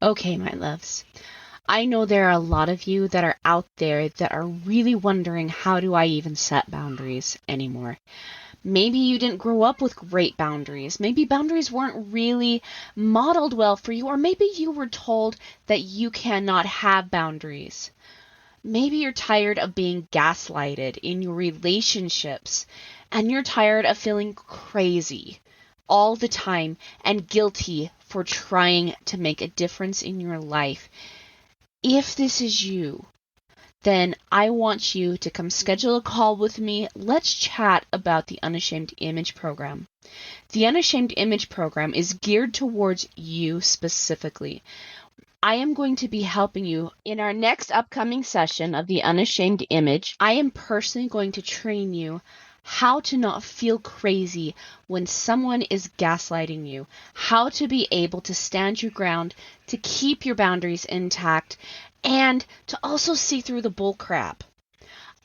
Okay, my loves. I know there are a lot of you that are out there that are really wondering, how do I even set boundaries anymore? Maybe you didn't grow up with great boundaries. Maybe boundaries weren't really modeled well for you, or maybe you were told that you cannot have boundaries. Maybe you're tired of being gaslighted in your relationships, and you're tired of feeling crazy all the time and guilty for trying to make a difference in your life. If this is you, then I want you to come schedule a call with me. Let's chat about the Unashamed Image Program. The Unashamed Image Program is geared towards you specifically. I am going to be helping you in our next upcoming session of the Unashamed Image. I am personally going to train you how to not feel crazy when someone is gaslighting you, how to be able to stand your ground, to keep your boundaries intact, and to also see through the bull crap.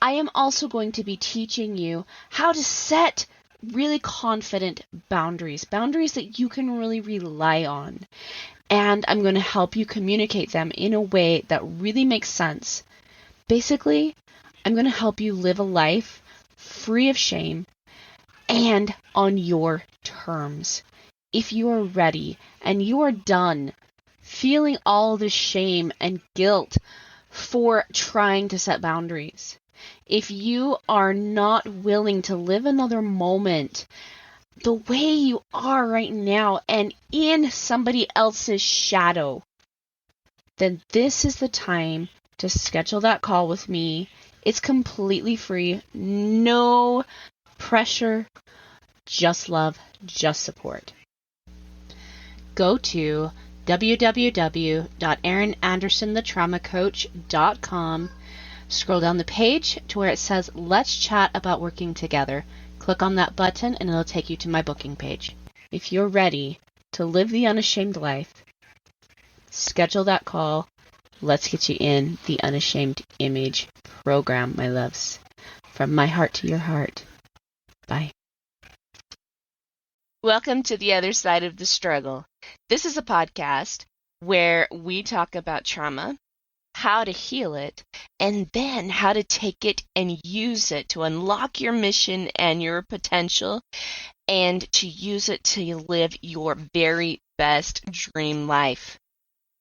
I am also going to be teaching you how to set really confident boundaries that you can really rely on. And I'm going to help you communicate them in a way that really makes sense. Basically, I'm going to help you live a life free of shame and on your terms. If you are ready and you are done feeling all the shame and guilt for trying to set boundaries, if you are not willing to live another moment the way you are right now and in somebody else's shadow, then this is the time to schedule that call with me. It's completely free, no pressure, just love, just support. Go to www.erinandersonthetraumacoach.com. Scroll down the page to where it says, Let's Chat About Working Together. Click on that button and it'll take you to my booking page. If you're ready to live the unashamed life, schedule that call. Let's get you in the Unashamed Image Program, my loves. From my heart to your heart. Bye. Welcome to the other side of the struggle. This is a podcast where we talk about trauma, how to heal it, and then how to take it and use it to unlock your mission and your potential, and to use it to live your very best dream life.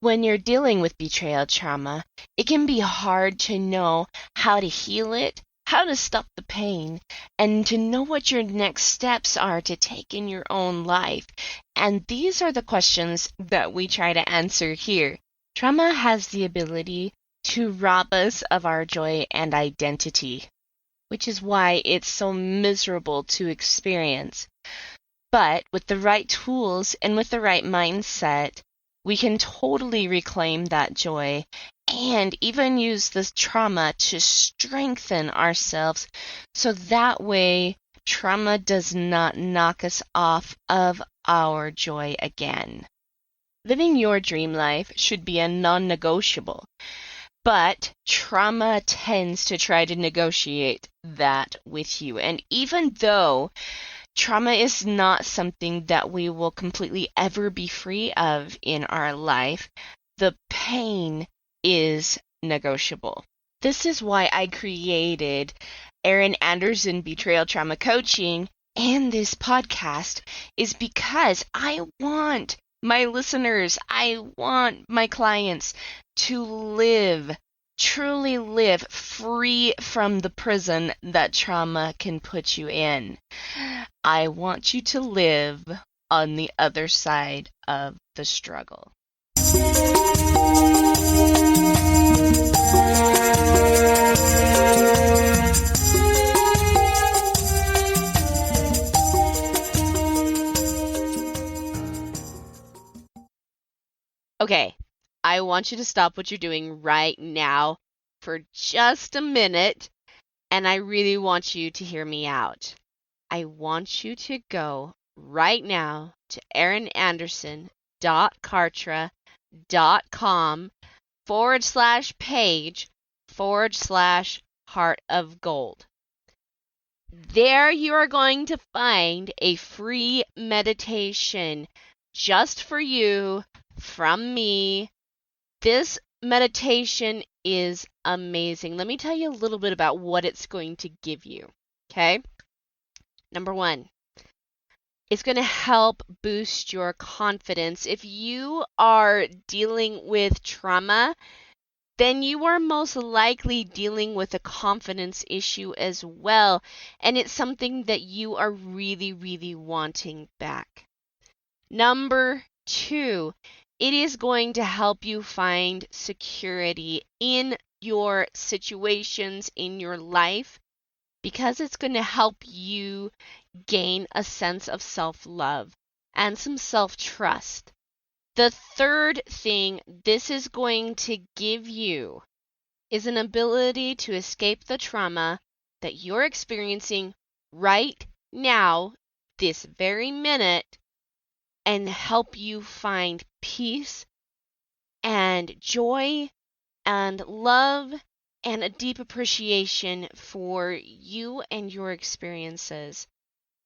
When you're dealing with betrayal trauma, it can be hard to know how to heal it, how to stop the pain, and to know what your next steps are to take in your own life. And these are the questions that we try to answer here. Trauma has the ability to rob us of our joy and identity, which is why it's so miserable to experience. But with the right tools and with the right mindset, we can totally reclaim that joy and even use this trauma to strengthen ourselves, so that way trauma does not knock us off of our joy again. Living your dream life should be a non-negotiable, but trauma tends to try to negotiate that with you. And even though trauma is not something that we will completely ever be free of in our life, the pain is negotiable. This is why I created Erin Anderson Betrayal Trauma Coaching and this podcast, is because I want my listeners, I want my clients to live, truly live free from the prison that trauma can put you in. I want you to live on the other side of the struggle. Okay, I want you to stop what you're doing right now for just a minute, and I really want you to hear me out. I want you to go right now to erinanderson.kartra.com/page/heart of gold. There you are going to find a free meditation just for you from me This meditation is amazing. Let me tell you a little bit about what it's going to give you. Okay? Number one, it's going to help boost your confidence. If you are dealing with trauma, then you are most likely dealing with a confidence issue as well. And it's something that you are really, really wanting back. Number two, it is going to help you find security in your situations in your life because it's going to help you gain a sense of self-love and some self-trust. The third thing this is going to give you is an ability to escape the trauma that you're experiencing right now, this very minute, and help you find peace and joy and love and a deep appreciation for you and your experiences.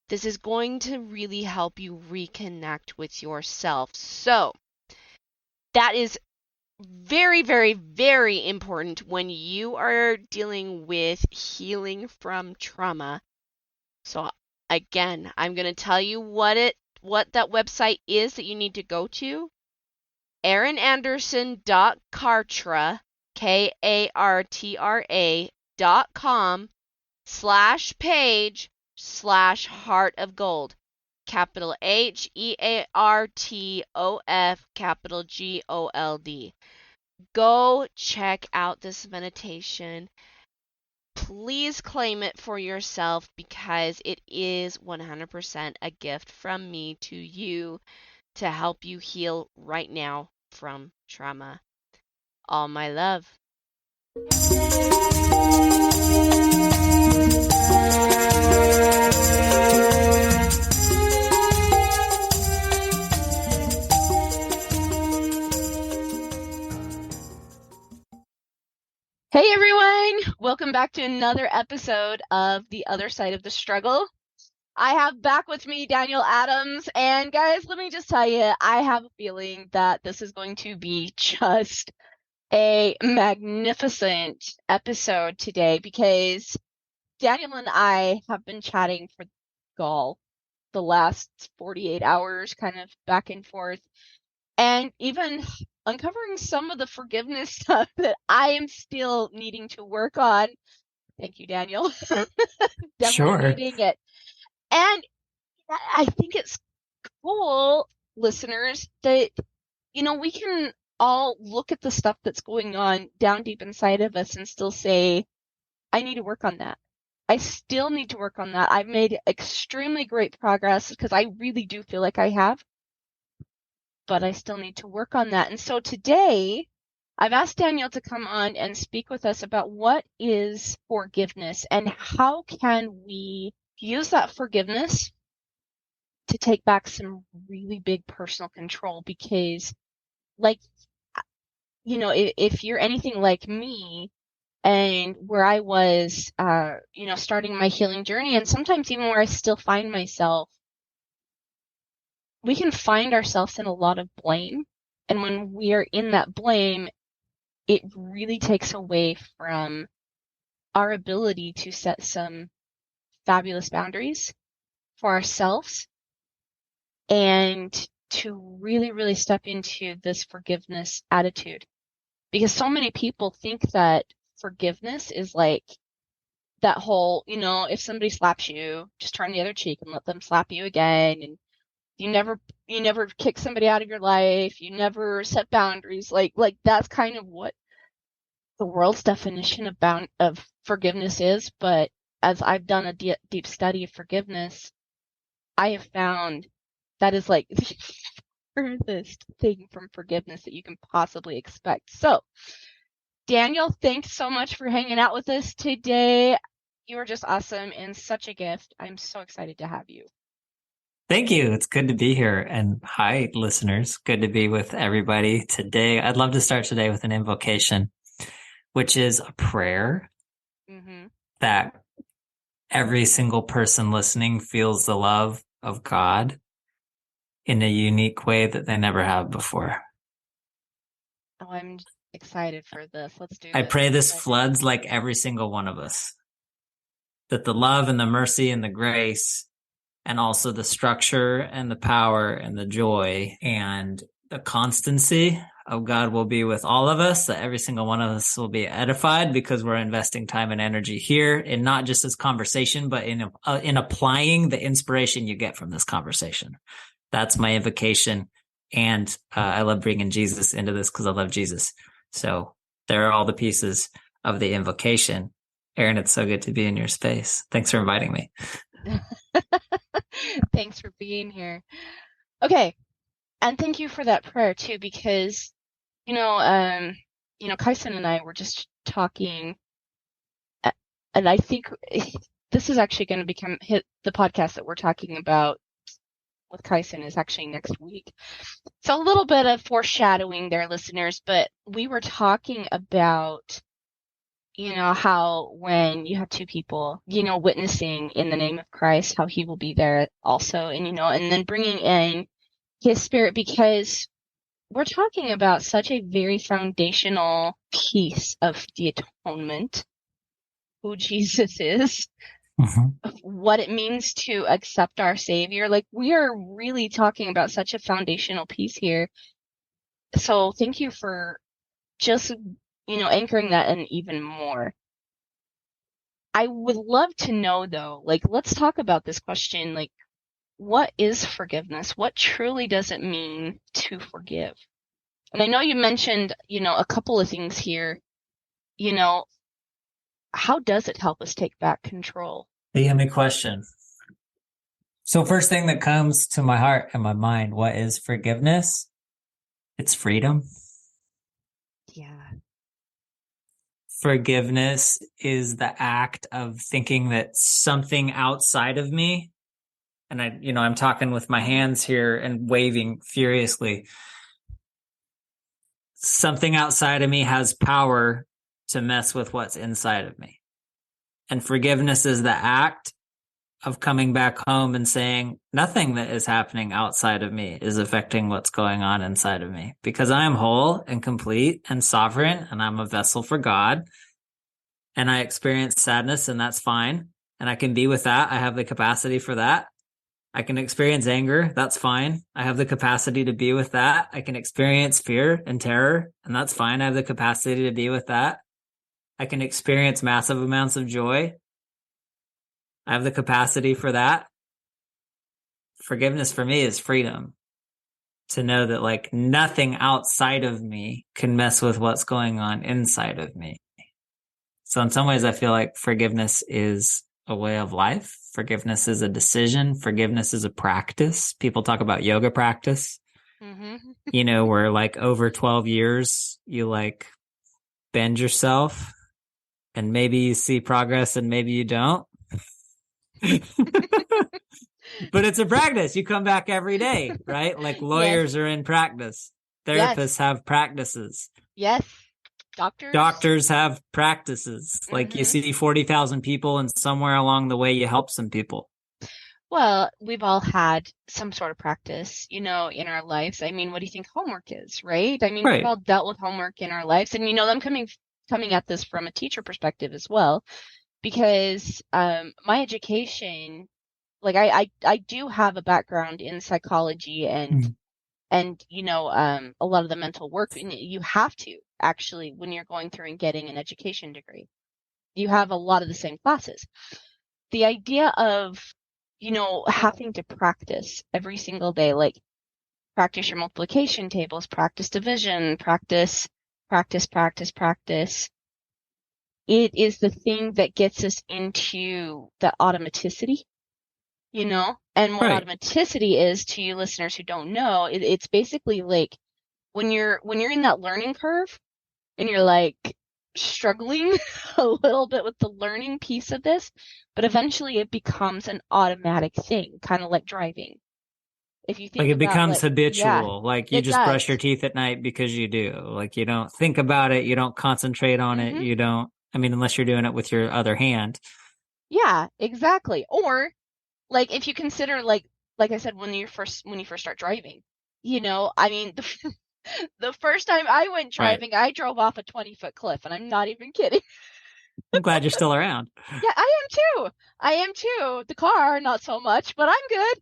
This is going to really help you reconnect with yourself. So, that is very, very, very important when you are dealing with healing from trauma. So, again, I'm going to tell you what that website is that you need to go to. erinanderson.kartra, KARTRA.com/page/heart of gold. Capital HEARTOF, capital GOLD. Go check out this meditation. Please claim it for yourself because it is 100% a gift from me to you to help you heal right now from trauma. All my love. Hey everyone! Welcome back to another episode of The Other Side of the Struggle. I have back with me Daniel Adams, and guys, let me just tell you, I have a feeling that this is going to be just a magnificent episode today because Daniel and I have been chatting for the last 48 hours, kind of back and forth, and even uncovering some of the forgiveness stuff that I am still needing to work on. Thank you, Daniel. Definitely Sure. needing it. And I think it's cool, listeners, that, we can all look at the stuff that's going on down deep inside of us and still say, I need to work on that. I still need to work on that. I've made extremely great progress because I really do feel like I have, but I still need to work on that. And so today, I've asked Daniel to come on and speak with us about what is forgiveness and how can we use that forgiveness to take back some really big personal control because, like, if you're anything like me and where I was, starting my healing journey, and sometimes even where I still find myself, we can find ourselves in a lot of blame. And when we are in that blame, it really takes away from our ability to set some fabulous boundaries for ourselves and to really, really step into this forgiveness attitude. Because so many people think that forgiveness is like that whole, if somebody slaps you, just turn the other cheek and let them slap you again. And you never kick somebody out of your life. You never set boundaries. Like that's kind of what the world's definition of forgiveness is. But as I've done a deep study of forgiveness, I have found that is like the furthest thing from forgiveness that you can possibly expect. So, Daniel, thanks so much for hanging out with us today. You are just awesome and such a gift. I'm so excited to have you. Thank you. It's good to be here. And hi, listeners. Good to be with everybody today. I'd love to start today with an invocation, which is a prayer that every single person listening feels the love of God in a unique way that they never have before. Oh, I'm excited for this. Let's do I it. pray this floods like every single one of us. That the love and the mercy and the grace and also the structure and the power and the joy and the constancy of God will be with all of us, that every single one of us will be edified because we're investing time and energy here, and not just as conversation, but in applying the inspiration you get from this conversation. That's my invocation. And I love bringing Jesus into this because I love Jesus. So there are all the pieces of the invocation. Aaron, it's so good to be in your space. Thanks for inviting me. Thanks for being here. Okay. And thank you for that prayer too, because, Kyson and I were just talking, and I think this is actually going to the podcast that we're talking about with Kyson is actually next week. So a little bit of foreshadowing there, listeners, but we were talking about, how when you have two people, witnessing in the name of Christ, how he will be there also, and then bringing in his spirit, because we're talking about such a very foundational piece of the atonement, who Jesus is, what it means to accept our Savior. Like, we are really talking about such a foundational piece here. So thank you for just, anchoring that in even more. I would love to know, though, like, let's talk about this question. Like, what is forgiveness? What truly does it mean to forgive? And I know you mentioned, a couple of things here. How does it help us take back control? The yummy question. So first thing that comes to my heart and my mind, what is forgiveness? It's freedom. Yeah. Forgiveness is the act of thinking that something outside of me, and I'm talking with my hands here and waving furiously. Something outside of me has power to mess with what's inside of me. And forgiveness is the act of coming back home and saying, nothing that is happening outside of me is affecting what's going on inside of me, because I am whole and complete and sovereign, and I'm a vessel for God. And I experience sadness, and that's fine. And I can be with that. I have the capacity for that. I can experience anger. That's fine. I have the capacity to be with that. I can experience fear and terror, and that's fine. I have the capacity to be with that. I can experience massive amounts of joy. I have the capacity for that. Forgiveness for me is freedom, to know that like nothing outside of me can mess with what's going on inside of me. So in some ways, I feel like forgiveness is a way of life. Forgiveness is a decision. Forgiveness is a practice. People talk about yoga practice, where like over 12 years, you like bend yourself and maybe you see progress and maybe you don't. But it's a practice. You come back every day, right? Like lawyers are in practice. Therapists have practices. Yes. Doctors have practices. Like you see 40,000 people and somewhere along the way you help some people. Well, we've all had some sort of practice, in our lives. I mean, what do you think homework is, right? I mean, Right. We've all dealt with homework in our lives, and I'm coming at this from a teacher perspective as well, because my education, like I do have a background in psychology and a lot of the mental work, and you have to actually, when you're going through and getting an education degree, you have a lot of the same classes. The idea of, having to practice every single day, like practice your multiplication tables, practice division, practice. It is the thing that gets us into the automaticity, and what automaticity is, to you listeners who don't know, it's basically like when you're in that learning curve and you're like struggling a little bit with the learning piece of this, but eventually it becomes an automatic thing, kind of like driving. If you think like it about, becomes like, habitual, like you just does. brush your teeth at night because you do. Like you don't think about it, you don't concentrate on it, you don't, unless you're doing it with your other hand. Yeah, exactly. Or like if you consider, like I said, when you first start driving, The first time I went driving, I drove off a 20-foot cliff, and I'm not even kidding. I'm glad you're still around. Yeah, I am too. I am too. The car, not so much, but I'm good.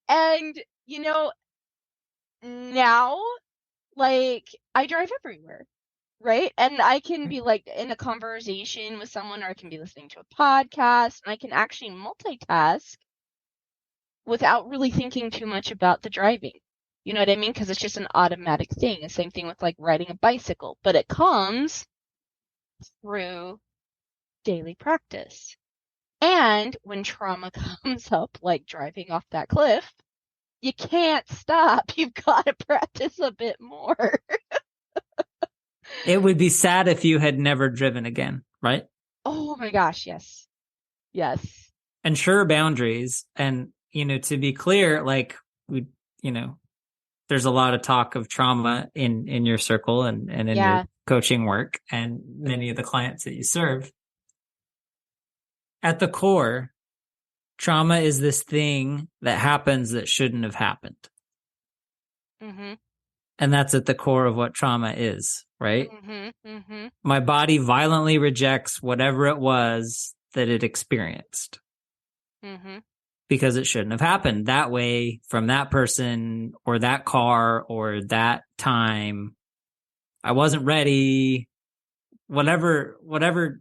And, now, like, I drive everywhere, right? And I can be, like, in a conversation with someone, or I can be listening to a podcast, and I can actually multitask without really thinking too much about the driving. You know what I mean? Because it's just an automatic thing. The same thing with, like, riding a bicycle. But it comes through daily practice. And when trauma comes up, like driving off that cliff, you can't stop. You've got to practice a bit more. It would be sad if you had never driven again, right? Oh my gosh, yes. Yes. Ensure boundaries. And, to be clear, like, there's a lot of talk of trauma in your circle and in your coaching work and many of the clients that you serve. At the core, trauma is this thing that happens that shouldn't have happened. Mm-hmm. And that's at the core of what trauma is, right? Mm-hmm. Mm-hmm. My body violently rejects whatever it was that it experienced. Mm-hmm. Because it shouldn't have happened that way from that person or that car or that time. I wasn't ready. Whatever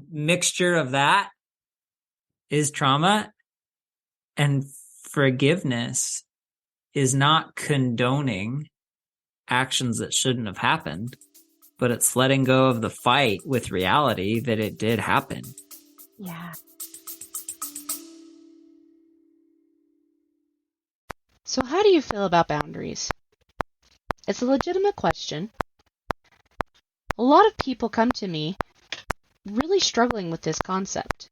mixture of that is trauma. And forgiveness is not condoning actions that shouldn't have happened, but it's letting go of the fight with reality that it did happen. Yeah. So how do you feel about boundaries? It's a legitimate question. A lot of people come to me really struggling with this concept.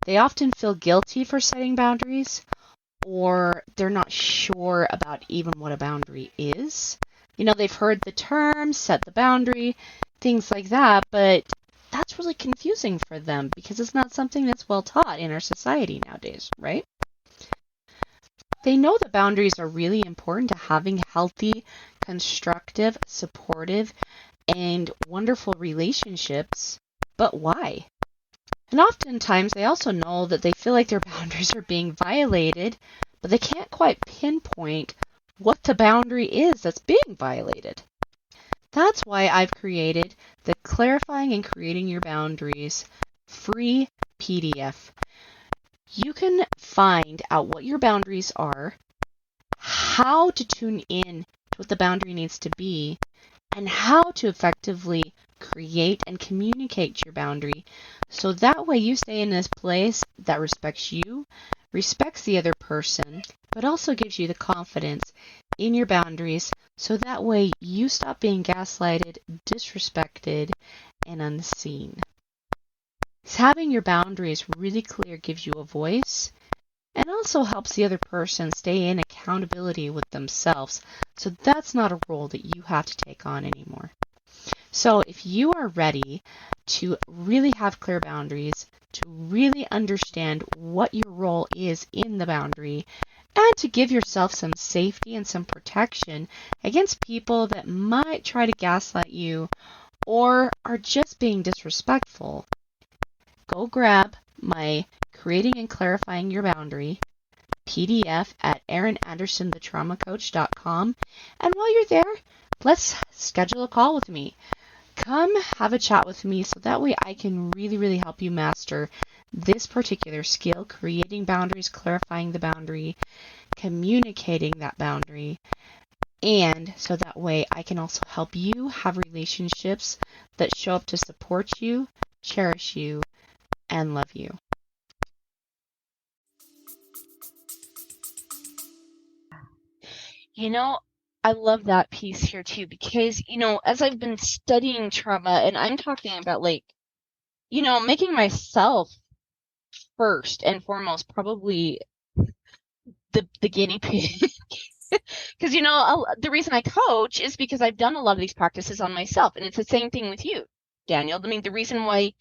They often feel guilty for setting boundaries, or they're not sure about even what a boundary is. They've heard the term, set the boundary, things like that, but that's really confusing for them because it's not something that's well taught in our society nowadays, right? They know that boundaries are really important to having healthy, constructive, supportive, and wonderful relationships, but why? And oftentimes they also know that they feel like their boundaries are being violated, but they can't quite pinpoint what the boundary is that's being violated. That's why I've created the Clarifying and Creating Your Boundaries free PDF. You can find out what your boundaries are, how to tune in to what the boundary needs to be, and how to effectively create and communicate your boundary so that way you stay in this place that respects you, respects the other person, but also gives you the confidence in your boundaries so that way you stop being gaslighted, disrespected, and unseen. Having your boundaries really clear gives you a voice and also helps the other person stay in accountability with themselves. So that's not a role that you have to take on anymore. So if you are ready to really have clear boundaries, to really understand what your role is in the boundary, and to give yourself some safety and some protection against people that might try to gaslight you or are just being disrespectful, go grab my Creating and Clarifying Your Boundary PDF at erinandersonthetraumacoach.com. And while you're there, let's schedule a call with me. Come have a chat with me so that way I can really, really help you master this particular skill, creating boundaries, clarifying the boundary, communicating that boundary, and so that way I can also help you have relationships that show up to support you, cherish you, and love you. I love that piece here too, because, as I've been studying trauma, and I'm talking about making myself first and foremost, probably the guinea pig. Because, the reason I coach is because I've done a lot of these practices on myself. And it's the same thing with you, Daniel. I mean, the reason why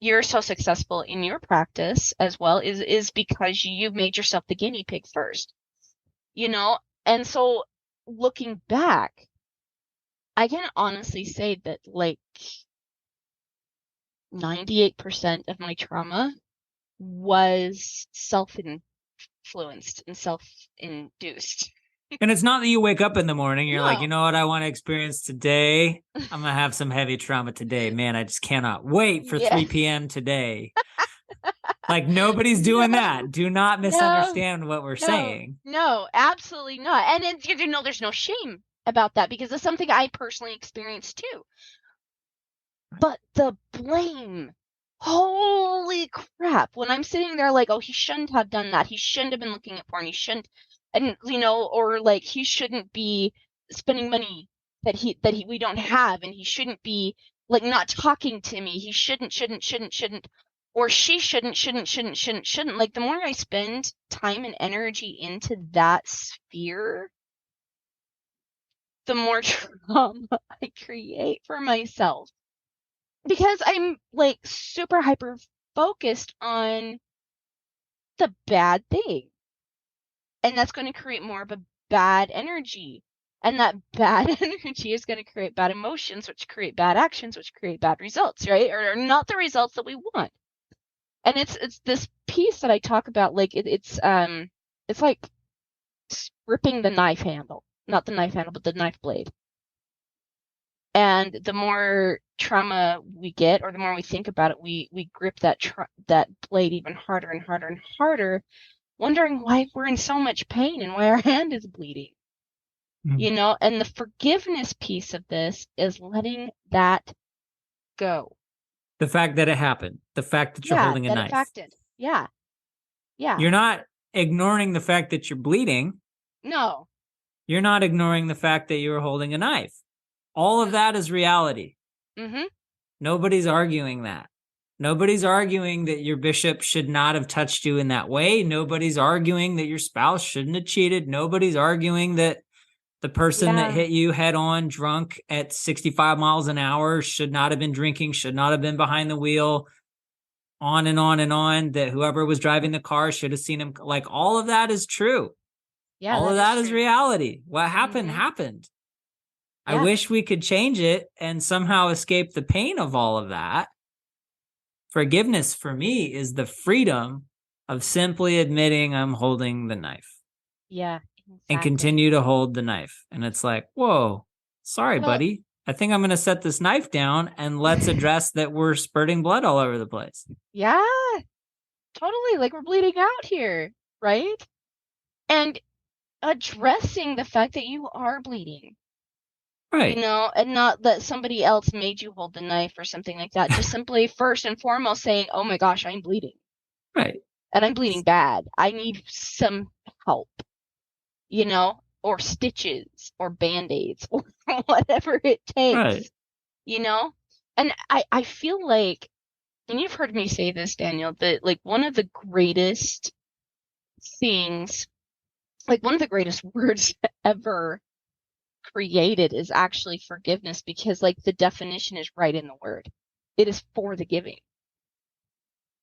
you're so successful in your practice as well is because you've made yourself the guinea pig first, and so looking back, I can honestly say that like 98% of my trauma was self-influenced and self-induced. And it's not that you wake up in the morning, you're like, No. you know what I want to experience today? I'm going to have some heavy trauma today. Man, I just cannot wait for Yeah. 3 p.m. today. Like, nobody's doing that. Do not misunderstand what we're saying. No, absolutely not. And there's no shame about that because it's something I personally experienced too. But the blame, holy crap! When I'm sitting there like, oh, he shouldn't have done that. He shouldn't have been looking at porn. He shouldn't, and or like he shouldn't be spending money that we don't have, and he shouldn't be like not talking to me. He shouldn't, or she shouldn't. Like the more I spend time and energy into that sphere, the more trauma I create for myself. Because I'm like super hyper focused on the bad thing. And that's going to create more of a bad energy. And that bad energy is going to create bad emotions, which create bad actions, which create bad results, right? Or not the results that we want. And it's this piece that I talk about, like it's like ripping the knife handle. Not the knife handle, but the knife blade. And the more trauma we get, or the more we think about it, we grip that blade even harder and harder and harder, wondering why we're in so much pain and why our hand is bleeding. And the forgiveness piece of this is letting that go. The fact that it happened, the fact that you're holding a knife. Yeah. You're not ignoring the fact that you're bleeding. No. You're not ignoring the fact that you were holding a knife. All of that is reality. Mm-hmm. Nobody's arguing that. Nobody's arguing that your bishop should not have touched you in that way. Nobody's arguing that your spouse shouldn't have cheated. Nobody's arguing that the person that hit you head on drunk at 65 miles an hour should not have been drinking, should not have been behind the wheel, on and on and on, that whoever was driving the car should have seen him. Like, all of that is true. Yeah, all of that is reality. What happened, happened. I wish we could change it and somehow escape the pain of all of that. Forgiveness for me is the freedom of simply admitting I'm holding the knife. Yeah. Exactly. And continue to hold the knife. And it's like, whoa, sorry, buddy. I think I'm going to set this knife down and let's address that we're spurting blood all over the place. Yeah, totally. Like we're bleeding out here, right? And addressing the fact that you are bleeding. Right. And not that somebody else made you hold the knife or something like that. Just simply, first and foremost, saying, oh my gosh, I'm bleeding. Right. And I'm bleeding bad. I need some help, or stitches or Band-Aids or whatever it takes, right. And I feel like, and you've heard me say this, Daniel, that like one of the greatest things, like one of the greatest words ever created is actually forgiveness, because like the definition is right in the word. It is for the giving.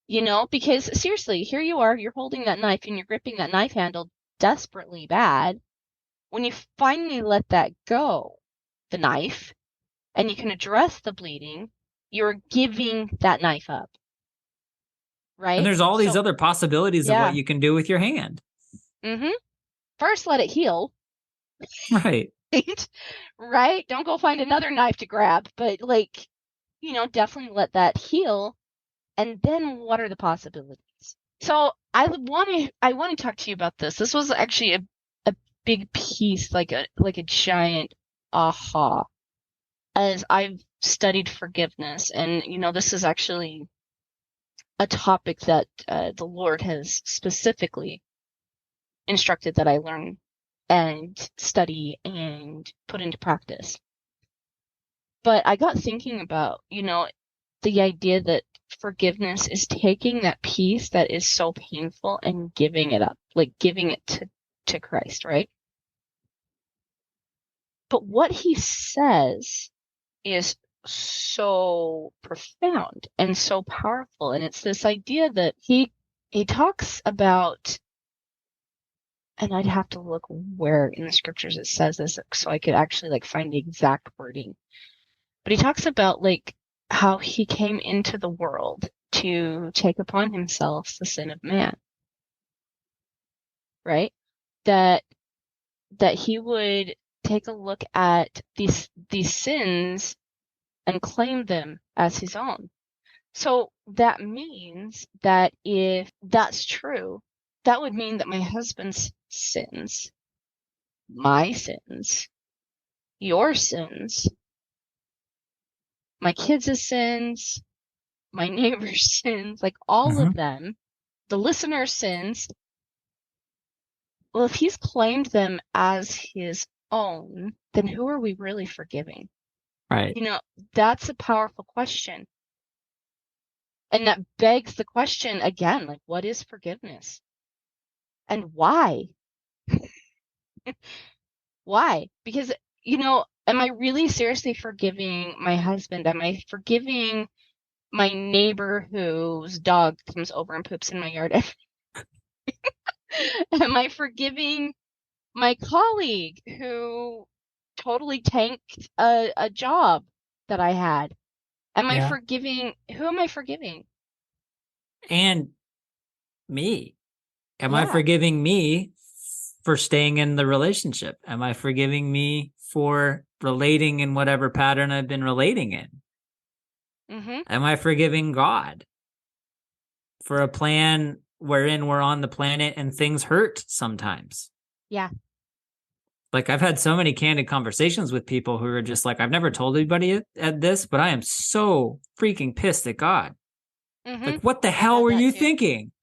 Because seriously, here you are, you're holding that knife and you're gripping that knife handle desperately bad. When you finally let that go, the knife, and you can address the bleeding, you're giving that knife up. Right? And there's all these other possibilities of what you can do with your hand. Mm-hmm. First, let it heal. Right. Right? Don't go find another knife to grab, but definitely let that heal. And then what are the possibilities? So I want to talk to you about this. This was actually a big piece, like a giant aha, as I've studied forgiveness. And, this is actually a topic that the Lord has specifically instructed that I learn and study and put into practice. But I got thinking about, the idea that forgiveness is taking that piece that is so painful and giving it up, like giving it to Christ, right? But what he says is so profound and so powerful. And it's this idea that he talks about and I'd have to look where in the scriptures it says this so I could actually like find the exact wording. But he talks about like how he came into the world to take upon himself the sin of man, right? That he would take a look at these sins and claim them as his own. So that means that if that's true, that would mean that my husband's sins, my sins, your sins, my kids' sins, my neighbor's sins, like all of them, the listener's sins, well, if he's claimed them as his own, then who are we really forgiving? Right. You know, that's a powerful question. And that begs the question again, like, what is forgiveness? And why? Why? Because, you know, am I really seriously forgiving my husband? Am I forgiving my neighbor whose dog comes over and poops in my yard? Am I forgiving my colleague who totally tanked a job that I had? Am I forgiving? Who am I forgiving? And me. Am I forgiving me for staying in the relationship? Am I forgiving me for relating in whatever pattern I've been relating in? Am I forgiving God for a plan wherein we're on the planet and things hurt sometimes? Yeah. Like, I've had so many candid conversations with people who are just like, I've never told anybody at this, but I am so freaking pissed at God. Like, what the hell were you thinking?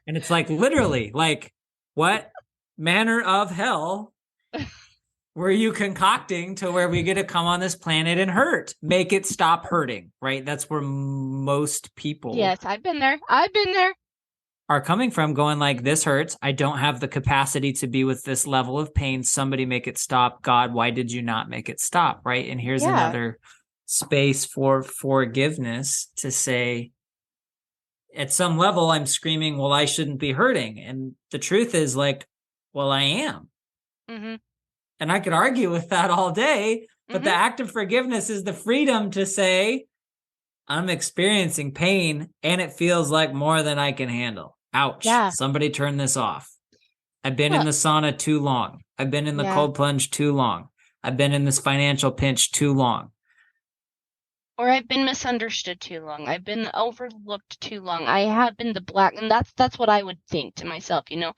And it's like, literally, like, what manner of hell were you concocting to where we get to come on this planet and hurt? Make it stop hurting, right? That's where most people Yes, I've been there. Are coming from, going like, this hurts. I don't have the capacity to be with this level of pain. Somebody make it stop. God, why did you not make it stop? Right. And here's another space for forgiveness to say, at some level, I'm screaming, well, I shouldn't be hurting. And the truth is, like, well, I am. And I could argue with that all day, but the act of forgiveness is the freedom to say, I'm experiencing pain and it feels like more than I can handle. Ouch. Yeah. Somebody turn this off. I've been in the sauna too long. I've been in the cold plunge too long. I've been in this financial pinch too long. Or I've been misunderstood too long. I've been overlooked too long. I have been the black, and that's what I would think to myself, you know.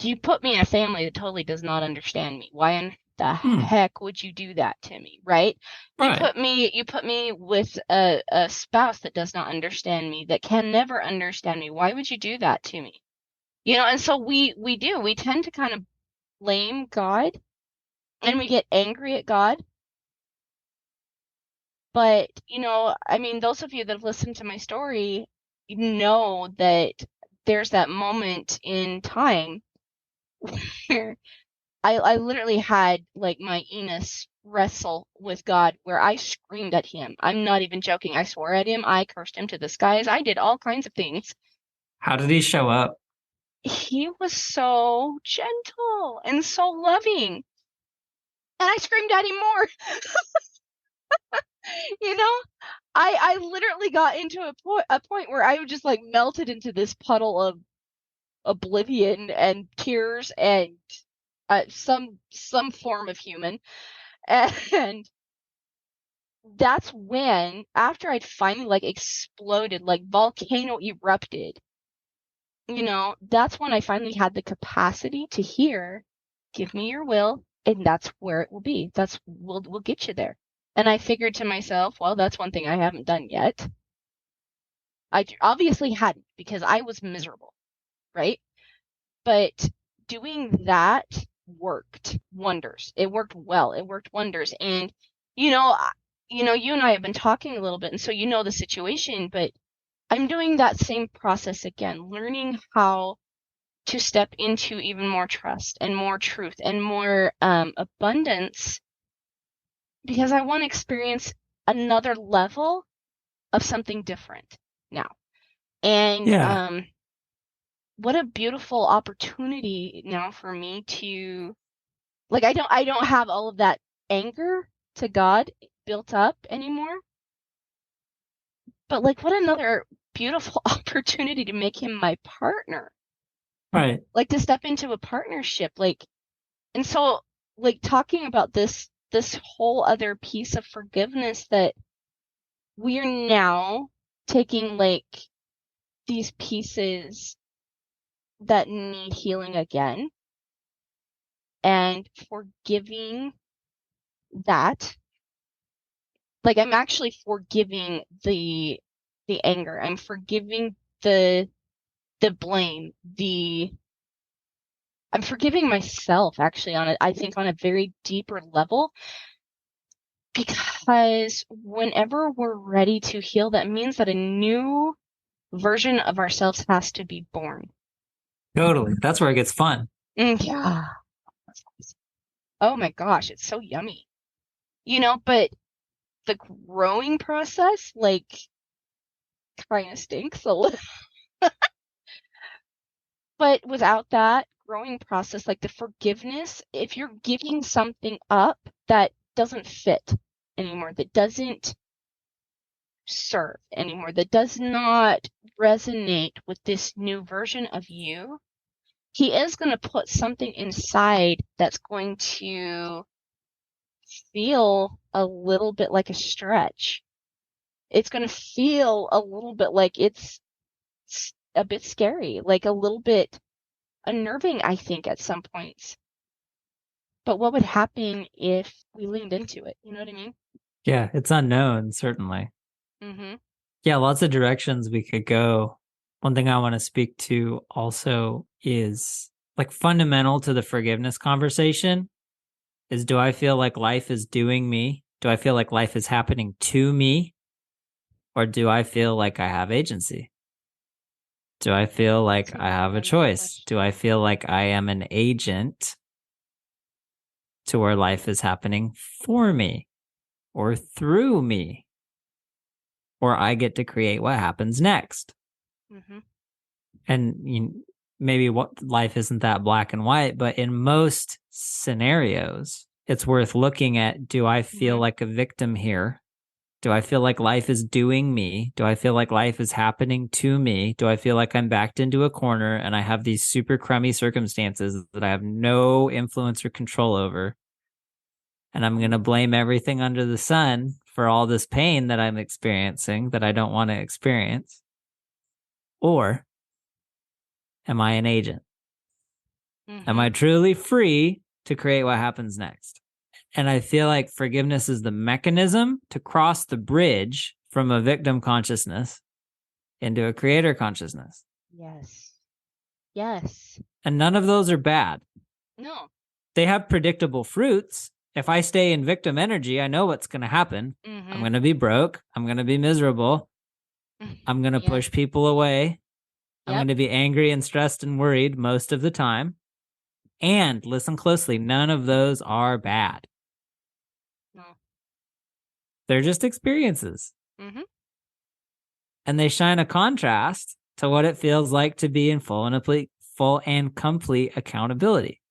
You put me in a family that totally does not understand me. Why in the heck would you do that to me, right? You put me with a spouse that does not understand me, that can never understand me. Why would you do that to me? You know, and so we tend to kind of blame God, and we get angry at God. But, you know, I mean, those of you that have listened to my story, you know that there's that moment in time where I literally had like my Enos wrestle with God where I screamed at him. I'm not even joking. I swore at him. I cursed him to the skies. I did all kinds of things. How did he show up? He was so gentle and so loving. And I screamed at him more. You know, I literally got into a point where I just like melted into this puddle of oblivion and tears and some form of human. And that's when, after I'd finally like exploded, like volcano erupted, you know, that's when I finally had the capacity to hear, give me your will, and that's where it will be. We'll get you there. And I figured to myself, well, that's one thing I haven't done yet. I obviously hadn't, because I was miserable, right? But doing that worked wonders. It worked well. It worked wonders. And you know, you and I have been talking a little bit, and so you know the situation, but I'm doing that same process again, learning how to step into even more trust and more truth and more abundance, because I want to experience another level of something different now. And what a beautiful opportunity now for me to, like, I don't have all of that anger to God built up anymore. But like, what another beautiful opportunity to make him my partner. Right. Like, to step into a partnership, like, and so, like, talking about this whole other piece of forgiveness, that we are now taking, like, these pieces that need healing again and forgiving that. Like, I'm actually forgiving the anger. I'm forgiving the blame, I'm forgiving myself, actually, I think on a very deeper level, because whenever we're ready to heal, that means that a new version of ourselves has to be born. Totally. That's where it gets fun. Yeah. Oh my gosh, it's so yummy. But the growing process, like, kind of stinks a little. But without that growing process, like the forgiveness, if you're giving something up that doesn't fit anymore, that doesn't serve anymore, that does not resonate with this new version of you, he is going to put something inside that's going to feel a little bit like a stretch. It's going to feel a little bit like it's a bit scary, like a little bit unnerving, I think, at some points. But what would happen if we leaned into it? You know what I mean? Yeah, it's unknown, certainly. Mm-hmm. Yeah, lots of directions we could go. One thing I want to speak to also is like fundamental to the forgiveness conversation is, do I feel like life is doing me? Do I feel like life is happening to me? Or do I feel like I have agency? Do I feel like I have a choice? Do I feel like I am an agent to where life is happening for me or through me? Or I get to create what happens next? Mm-hmm. And maybe what life isn't that black and white, but in most scenarios, it's worth looking at, do I feel like a victim here? Do I feel like life is doing me? Do I feel like life is happening to me? Do I feel like I'm backed into a corner and I have these super crummy circumstances that I have no influence or control over? And I'm going to blame everything under the sun for all this pain that I'm experiencing that I don't want to experience? Or am I an agent? Am I truly free to create what happens next? And I feel like forgiveness is the mechanism to cross the bridge from a victim consciousness into a creator consciousness. Yes. Yes. And none of those are bad. No. They have predictable fruits. If I stay in victim energy, I know what's going to happen. I'm going to be broke. I'm going to be miserable. I'm going to push people away. I'm going to be angry and stressed and worried most of the time. And listen closely, none of those are bad. No. They're just experiences. Mm-hmm. And they shine a contrast to what it feels like to be in full and complete accountability.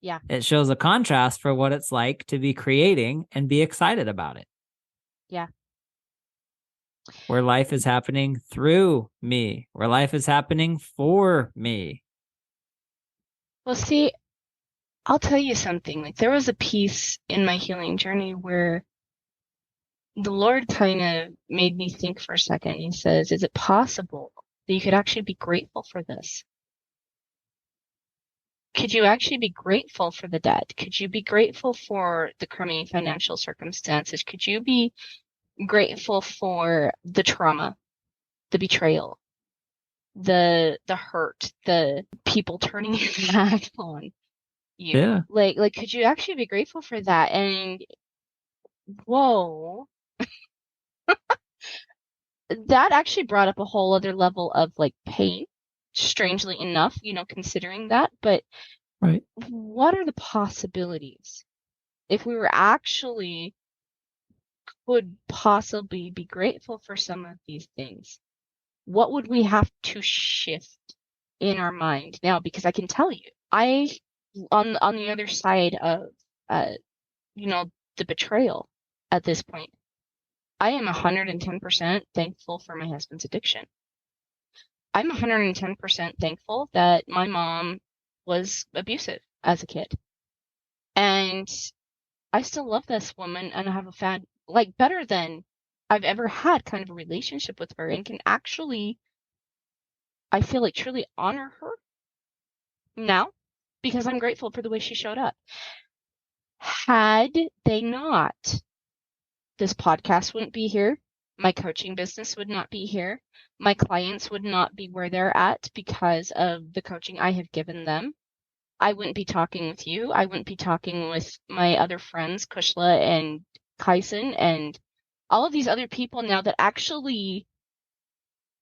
Yeah. It shows a contrast for what it's like to be creating and be excited about it. Yeah. Where life is happening through me, where life is happening for me. Well, see, I'll tell you something. Like, there was a piece in my healing journey where the Lord kind of made me think for a second. He says, is it possible that you could actually be grateful for this? Could you actually be grateful for the debt? Could you be grateful for the crummy financial circumstances? Could you be grateful for the trauma, the betrayal, the hurt, the people turning their back on you? Yeah. Like, could you actually be grateful for that? And whoa, that actually brought up a whole other level of like pain, strangely enough, considering that. But right, what are the possibilities if we were actually could possibly be grateful for some of these things? What would we have to shift? in our mind now, because I can tell you, on the other side of, the betrayal at this point, I am 110% thankful for my husband's addiction. I'm 110% thankful that my mom was abusive as a kid. And I still love this woman, and I have better than I've ever had kind of a relationship with her, and can actually, I feel like, truly honor her now, because I'm grateful for the way she showed up. Had they not, this podcast wouldn't be here. My coaching business would not be here. My clients would not be where they're at because of the coaching I have given them. I wouldn't be talking with you. I wouldn't be talking with my other friends, Kushla and Kyson, and all of these other people now that actually,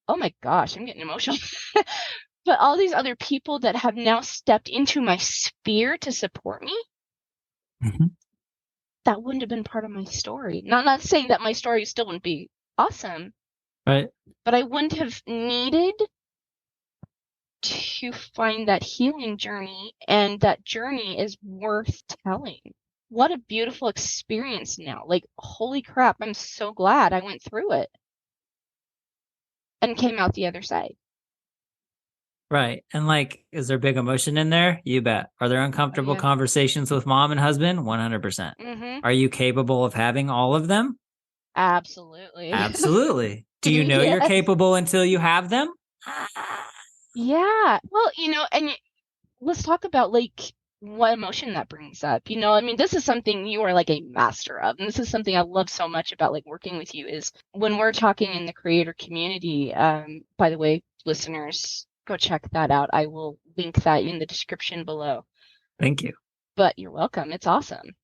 oh my gosh, I'm getting emotional. But all these other people that have now stepped into my sphere to support me, that wouldn't have been part of my story. Not saying that my story still wouldn't be awesome, Right. but I wouldn't have needed to find that healing journey, and that journey is worth telling. What a beautiful experience now. Like, holy crap, I'm so glad I went through it and came out the other side. Right. And like, is there big emotion in there? You bet. Are there uncomfortable Yeah. conversations with mom and husband? 100%. Are you capable of having all of them? Absolutely. Absolutely. Do you know you're Yes. capable until you have them? Yeah. Well, and let's talk about like what emotion that brings up. I mean, this is something you are like a master of. And this is something I love so much about like working with you, is when we're talking in the creator community. By the way, listeners, go check that out. I will link that in the description below. Thank you. But you're welcome. It's awesome.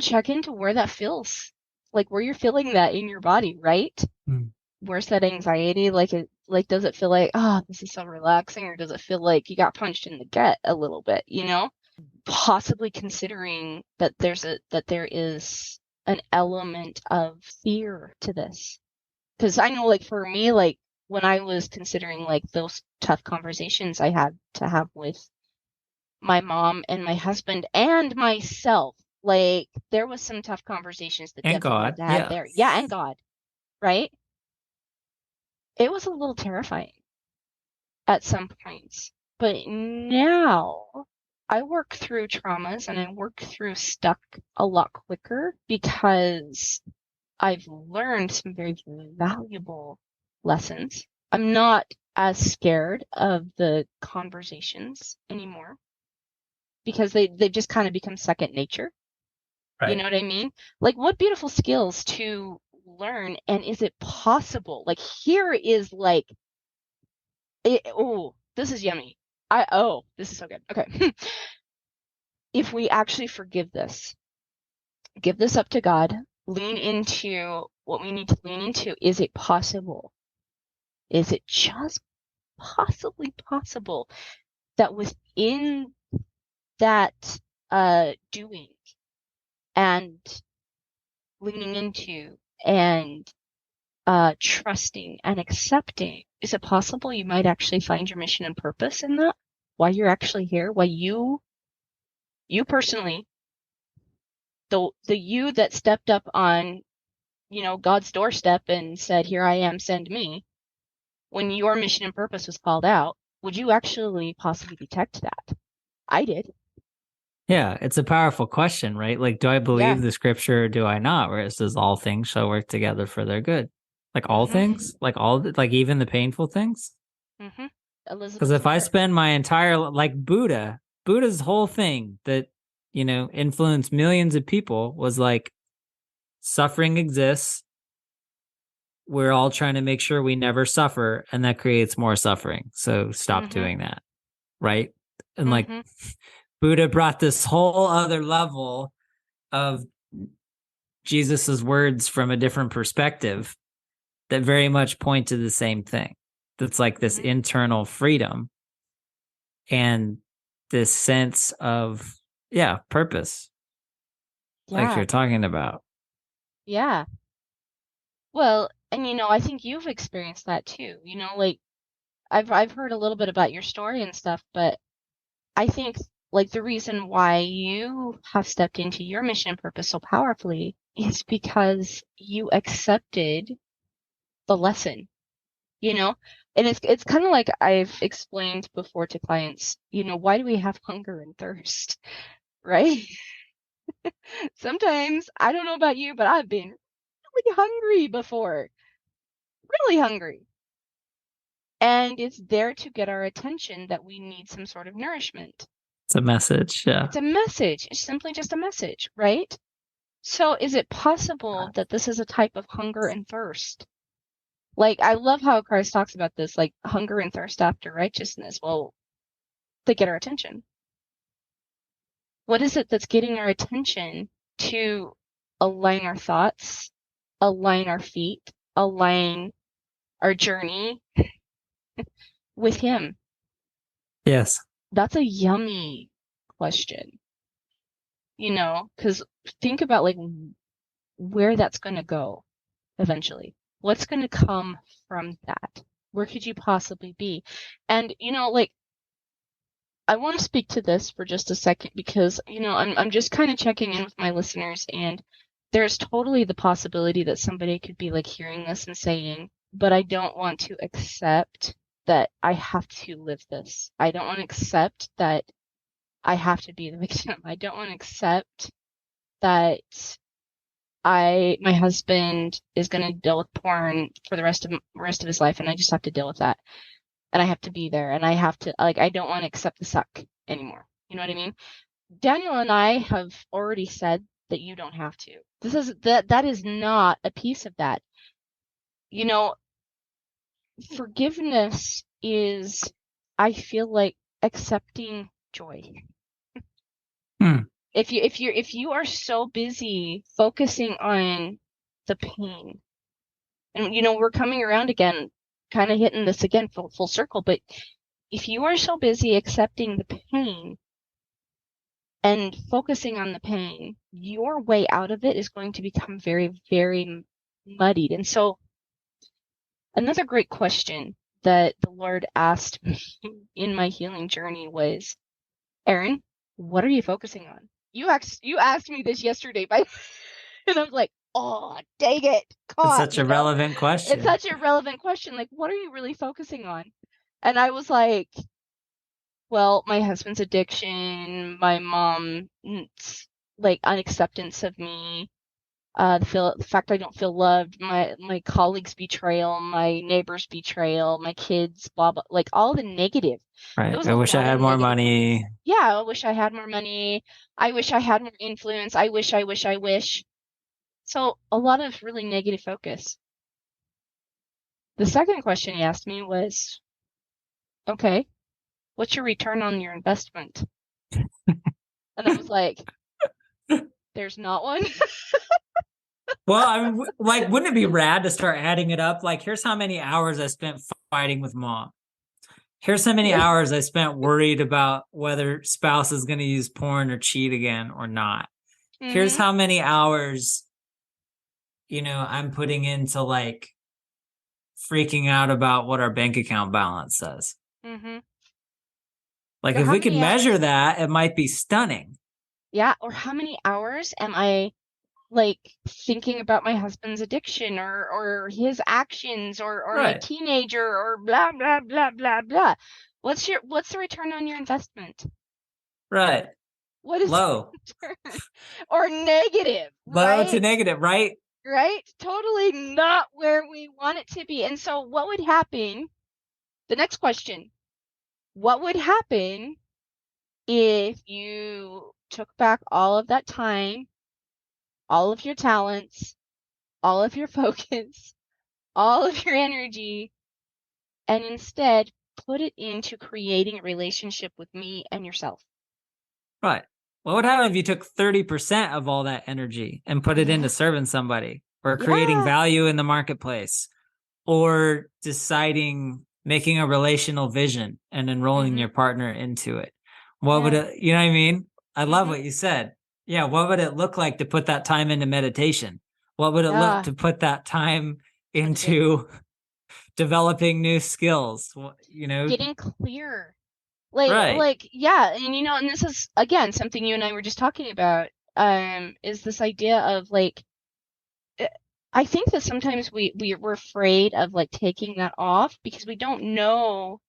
Check into where that feels, like where you're feeling that in your body, right? Where's that anxiety? Does it feel like, oh, this is so relaxing, or does it feel like you got punched in the gut a little bit? Possibly considering that there is an element of fear to this, because I know, like, for me, like, when I was considering like those tough conversations I had to have with my mom and my husband and myself, like, there was some tough conversations that And definitely God. had to have Yeah. there. Yeah, and God, right? It was a little terrifying at some points. But now I work through traumas and I work through stuff a lot quicker, because I've learned some very valuable lessons. I'm not as scared of the conversations anymore, because they've just kind of become second nature. Right. You know what I mean? Like, what beautiful skills to learn, and is it possible? Like, here is like, this is yummy. This is so good. Okay. If we actually forgive this, give this up to God, lean into what we need to lean into, is it possible? Is it just possibly possible that within that doing and leaning into and trusting and accepting, is it possible you might actually find your mission and purpose in that? Why you're actually here? Why you personally, the you that stepped up on, God's doorstep and said, "Here I am, send me." When your mission and purpose was called out, would you actually possibly detect that? I did. Yeah, it's a powerful question, right? Like, do I believe the scripture or do I not? Where it says all things shall work together for their good. Like all things? Like like even the painful things? Because if I spend my entire, like Buddha's whole thing that, influenced millions of people was like, suffering exists. We're all trying to make sure we never suffer, and that creates more suffering. So stop doing that. Right? And like, Buddha brought this whole other level of Jesus's words from a different perspective that very much point to the same thing. That's like this internal freedom and this sense of, purpose. Like you're talking about. Yeah. Well, and I think you've experienced that too. Like, I've heard a little bit about your story and stuff, but I think like the reason why you have stepped into your mission and purpose so powerfully is because you accepted the lesson, you know? And it's kind of like I've explained before to clients, why do we have hunger and thirst, right? Sometimes, I don't know about you, but I've been really hungry before, really hungry. And it's there to get our attention that we need some sort of nourishment. It's a message, yeah. It's a message. It's simply just a message, right? So is it possible that this is a type of hunger and thirst? Like, I love how Christ talks about this, like hunger and thirst after righteousness. Well, they get our attention. What is it that's getting our attention to align our thoughts, align our feet, align our journey with Him? Yes. That's a yummy question, because think about like where that's going to go eventually. What's going to come from that? Where could you possibly be? And, like, I want to speak to this for just a second because, I'm just kind of checking in with my listeners, and there's totally the possibility that somebody could be like hearing this and saying, but I don't want to accept that I have to live this. I don't want to accept that I have to be the victim. I don't want to accept that my husband is going to deal with porn for the rest of his life, and I just have to deal with that. And I have to be there, and I have to, like, I don't want to accept the suck anymore. You know what I mean? Daniel and I have already said that you don't have to. That is not a piece of that. Forgiveness is, I feel like, accepting joy. If you are so busy focusing on the pain, and we're coming around again, kind of hitting this again full circle, but if you are so busy accepting the pain and focusing on the pain, your way out of it is going to become very, very muddied. And so another great question that the Lord asked me in my healing journey was, Erin, what are you focusing on? You asked me this yesterday, and I was like, oh, dang it. Caught, it's such a relevant question. It's such a relevant question. Like, what are you really focusing on? And I was like, well, my husband's addiction, my mom's like unacceptance of me, the fact I don't feel loved, my colleagues' betrayal, my neighbor's betrayal, my kids, blah blah, like all the negative. Right. I wish I had more money. Things. Yeah, I wish I had more money. I wish I had more influence. I wish. So a lot of really negative focus. The second question he asked me was, okay, what's your return on your investment? And I was like, there's not one. Well, I mean, like, wouldn't it be rad to start adding it up? Like, here's how many hours I spent fighting with mom. Here's how many hours I spent worried about whether spouse is going to use porn or cheat again or not. Mm-hmm. Here's how many hours, I'm putting into like freaking out about what our bank account balance says. Mm-hmm. Like, if we could measure that, it might be stunning. Yeah. Or how many hours am I like thinking about my husband's addiction or his actions or right. My teenager or blah blah blah blah blah. What's the return on your investment? Right. What is low or negative? Low right? To negative, right? Right? Totally not where we want it to be. And so what would happen? The next question. What would happen if you took back all of that time, all of your talents, all of your focus, all of your energy, and instead put it into creating a relationship with me and yourself? Right. What would happen if you took 30% of all that energy and put it into serving somebody or creating value in the marketplace or making a relational vision and enrolling your partner into it? What would it, you know what I mean? I love what you said. Yeah. What would it look like to put that time into meditation? What would it look to put that time into developing new skills, Getting clear. right. Yeah, and and this is again something you and I were just talking about, is this idea of I think that sometimes we're afraid of taking that off because we don't know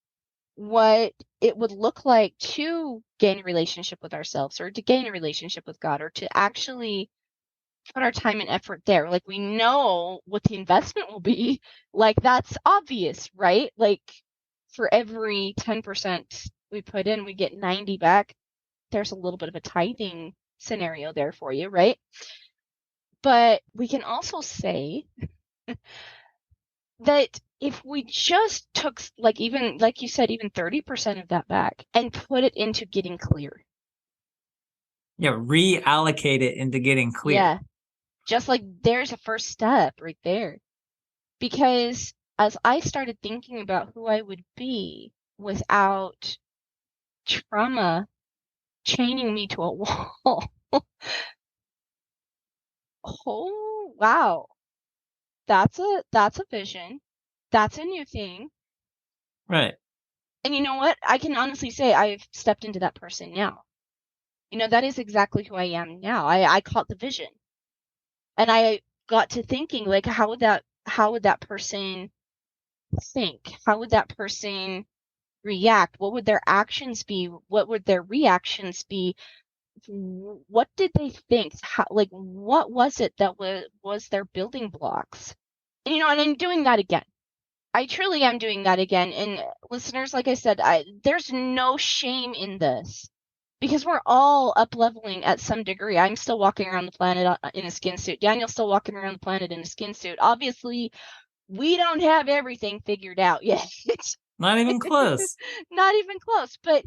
what it would look like to gain a relationship with ourselves or to gain a relationship with God or to actually put our time and effort there. We know what the investment will be. That's obvious, right? For every 10% we put in, we get 90 back. There's a little bit of a tithing scenario there for you, right? But we can also say that if we just took even like you said, even 30% of that back and put it into getting clear. Yeah, reallocate it into getting clear. Yeah. Just there's a first step right there. Because as I started thinking about who I would be without trauma chaining me to a wall. Oh, wow. That's a vision. That's a new thing. Right. And you know what? I can honestly say I've stepped into that person now. That is exactly who I am now. I caught the vision. And I got to thinking how would that person think? How would that person react? What would their actions be? What would their reactions be? What did they think? What was it that was their building blocks? And I'm doing that again. I truly am doing that again. And listeners, like I said, there's no shame in this because we're all up leveling at some degree. I'm still walking around the planet in a skin suit. Daniel's still walking around the planet in a skin suit. Obviously, we don't have everything figured out yet. Not even close. Not even close. But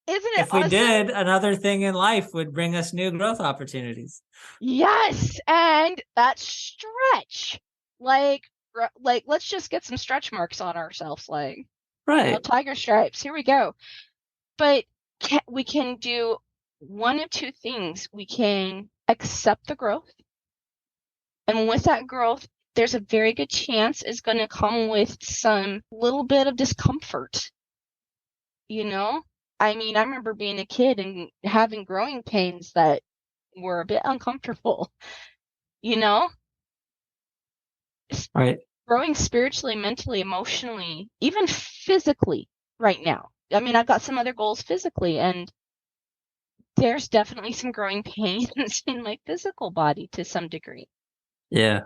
isn't it if we awesome? did, another thing in life would bring us new growth opportunities. Yes, and that stretch. Let's just get some stretch marks on ourselves, right. Tiger stripes. Here we go. But we can do one of two things. We can accept the growth, and with that growth, there's a very good chance it's going to come with some little bit of discomfort. I remember being a kid and having growing pains that were a bit uncomfortable. Right. Growing spiritually, mentally, emotionally, even physically right now. I've got some other goals physically, and there's definitely some growing pains in my physical body to some degree. Yeah.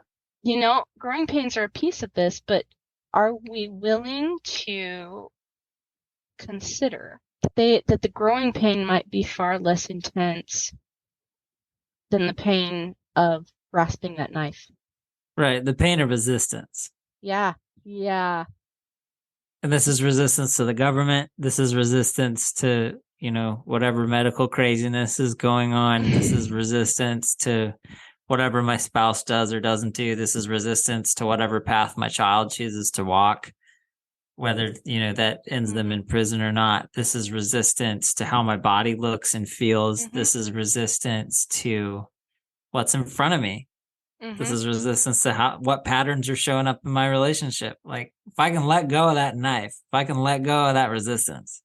Growing pains are a piece of this, but are we willing to consider that the growing pain might be far less intense than the pain of grasping that knife? Right. The pain of resistance. Yeah. Yeah. And this is resistance to the government. This is resistance to, whatever medical craziness is going on. This is resistance to whatever my spouse does or doesn't do. This is resistance to whatever path my child chooses to walk, whether, that ends them in prison or not. This is resistance to how my body looks and feels. This is resistance to what's in front of me. This is resistance to what patterns are showing up in my relationship. If I can let go of that knife, if I can let go of that resistance,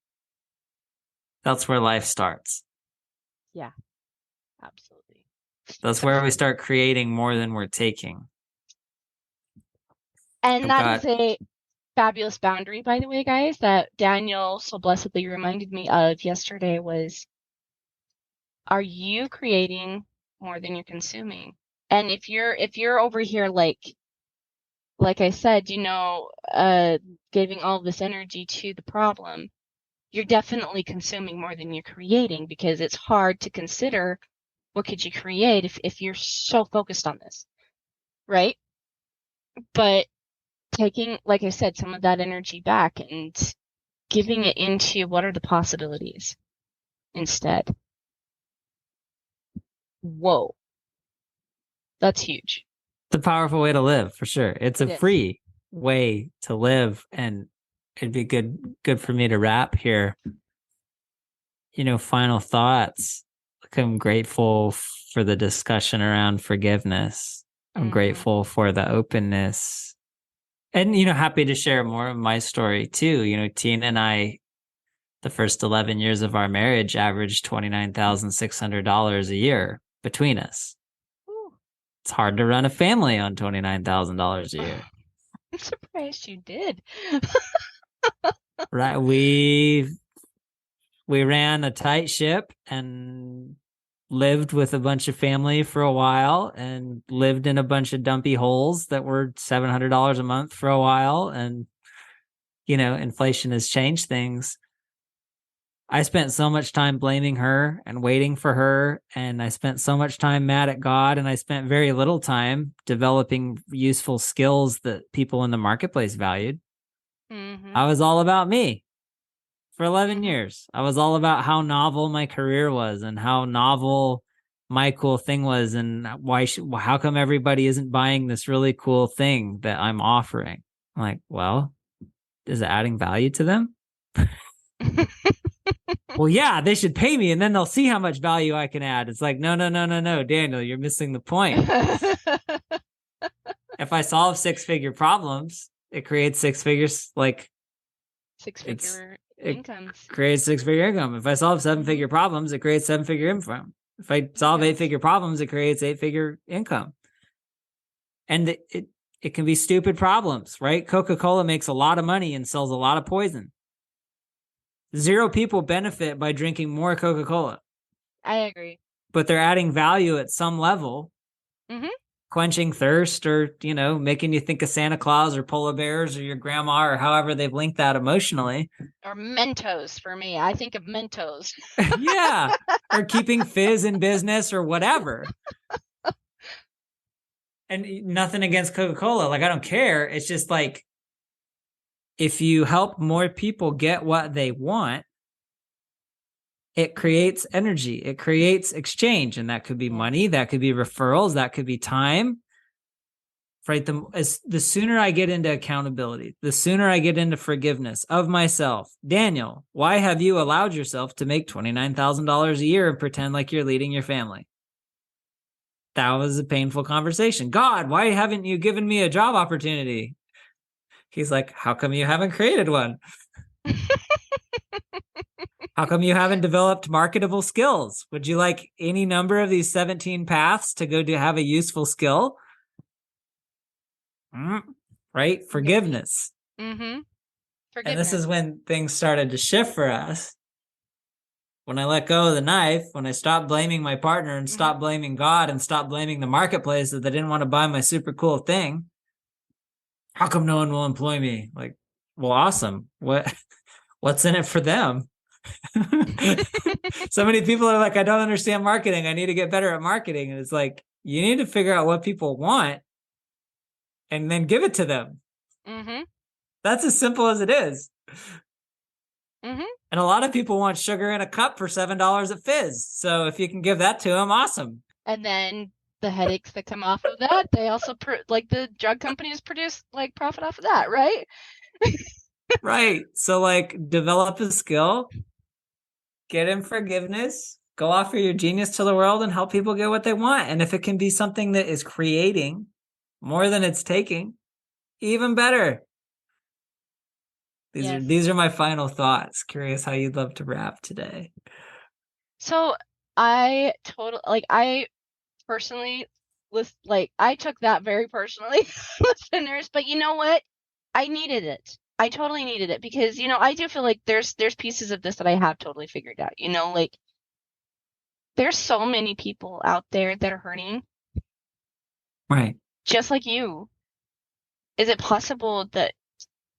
that's where life starts. Yeah, absolutely. That's where we start creating more than we're taking. And that is a fabulous boundary, by the way, guys, that Daniel so blessedly reminded me of yesterday was, are you creating more than you're consuming? And if you're over here like I said, giving all this energy to the problem, you're definitely consuming more than you're creating, because it's hard to consider what could you create if you're so focused on this, right? But taking, like I said, some of that energy back and giving it into what are the possibilities instead. Whoa. That's huge. It's a powerful way to live, for sure. It's a free Yes. way to live, and it'd be good for me to wrap here. Final thoughts. I'm grateful for the discussion around forgiveness. I'm grateful for the openness And, happy to share more of my story too. Tina and I, the first 11 years of our marriage averaged $29,600 a year between us. Ooh. It's hard to run a family on $29,000 a year. I'm surprised you did. Right. We ran a tight ship and lived with a bunch of family for a while and lived in a bunch of dumpy holes that were $700 a month for a while. And, inflation has changed things. I spent so much time blaming her and waiting for her. And I spent so much time mad at God. And I spent very little time developing useful skills that people in the marketplace valued. Mm-hmm. I was all about me for 11 Mhm. years. I was all about how novel my career was and how novel my cool thing was and how come everybody isn't buying this really cool thing that I'm offering? I'm like, well, is it adding value to them? Well, yeah, they should pay me and then they'll see how much value I can add. It's like, no, Daniel, you're missing the point. If I solve six-figure problems, it creates six figures, like Six-figure it incomes. creates six-figure income. If I solve seven-figure problems, it creates seven-figure income. If I solve eight-figure problems, it creates eight-figure income. And it can be stupid problems, right? Coca-Cola makes a lot of money and sells a lot of poison. 0 people benefit by drinking more Coca-Cola. I agree. But they're adding value at some level. Mm-hmm. Quenching thirst or, making you think of Santa Claus or polar bears or your grandma or however they've linked that emotionally. Or Mentos for me. I think of Mentos. Yeah. Or keeping fizz in business or whatever. And nothing against Coca-Cola. Like, I don't care. It's just like, if you help more people get what they want, it creates energy. It creates exchange. And that could be money. That could be referrals. That could be time. Right. The sooner I get into accountability, the sooner I get into forgiveness of myself. Daniel, why have you allowed yourself to make $29,000 a year and pretend like you're leading your family? That was a painful conversation. God, why haven't you given me a job opportunity? He's like, how come you haven't created one? How come you haven't developed marketable skills? Would you like any number of these 17 paths to go to have a useful skill? Right? Forgiveness. Mm-hmm. Forgiveness. And this is when things started to shift for us. When I let go of the knife, when I stopped blaming my partner and stopped blaming God and stopped blaming the marketplace that they didn't want to buy my super cool thing. How come no one will employ me? Like, well, awesome. What's in it for them? So many people are like, I don't understand marketing. I need to get better at marketing. And it's like, you need to figure out what people want and then give it to them. Mm-hmm. That's as simple as it is. Mm-hmm. And a lot of people want sugar in a cup for $7 at Fizz. So if you can give that to them, awesome. And then the headaches that come off of that, they also like the drug companies produce like profit off of that, right? Right. So like develop a skill, get in forgiveness, go offer your genius to the world and help people get what they want. And if it can be something that is creating more than it's taking, even better. These are my final thoughts. Curious how you'd love to wrap today. So I personally I took that very personally, listeners, but you know what? I needed it. I totally needed it because, I do feel like there's pieces of this that I have totally figured out, like there's so many people out there that are hurting. Right. Just like you. Is it possible that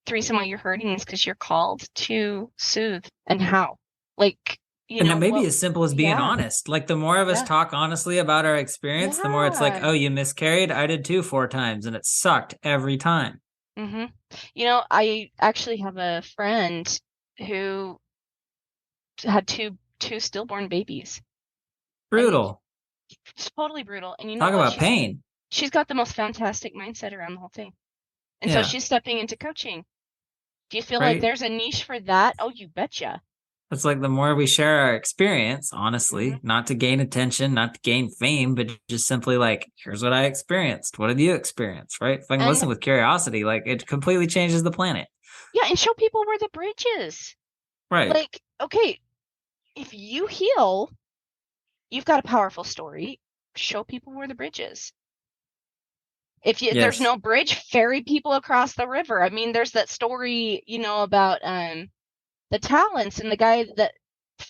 the reason why you're hurting is because you're called to soothe? And how? Like, and it may be as simple as being honest. Like the more of us talk honestly about our experience, the more it's like, oh, you miscarried? I did too 4 times and it sucked every time. Mm-hmm. I actually have a friend who had two stillborn babies. Brutal. It's totally brutal. And talk about pain. She's got the most fantastic mindset around the whole thing. And so she's stepping into coaching. Do you feel like there's a niche for that? Oh, you betcha. It's like the more we share our experience, honestly, not to gain attention, not to gain fame, but just simply like, here's what I experienced. What have you experienced, right? If I can listen with curiosity, like it completely changes the planet. Yeah, and show people where the bridge is. Right. Like, okay, if you heal, you've got a powerful story. Show people where the bridge is. If there's no bridge, ferry people across the river. I mean, there's that story, about the talents and the guy that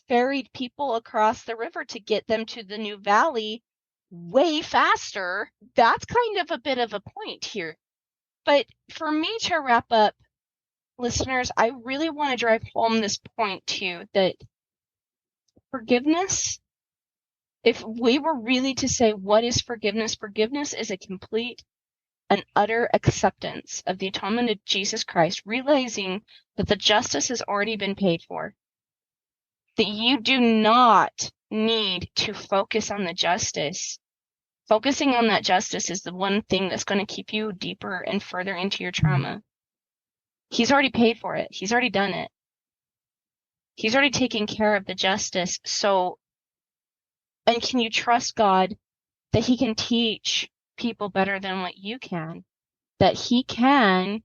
ferried people across the river to get them to the new valley way faster. That's kind of a bit of a point here. But for me to wrap up, listeners, I really want to drive home this point too, that forgiveness, if we were really to say what is forgiveness, forgiveness is a complete and utter acceptance of the atonement of Jesus Christ, realizing that the justice has already been paid for, that you do not need to focus on the justice. Focusing on that justice is the one thing that's going to keep you deeper and further into your trauma. He's already paid for it. He's already done it. He's already taken care of the justice. So, and can you trust God that he can teach people better than what you can? That he can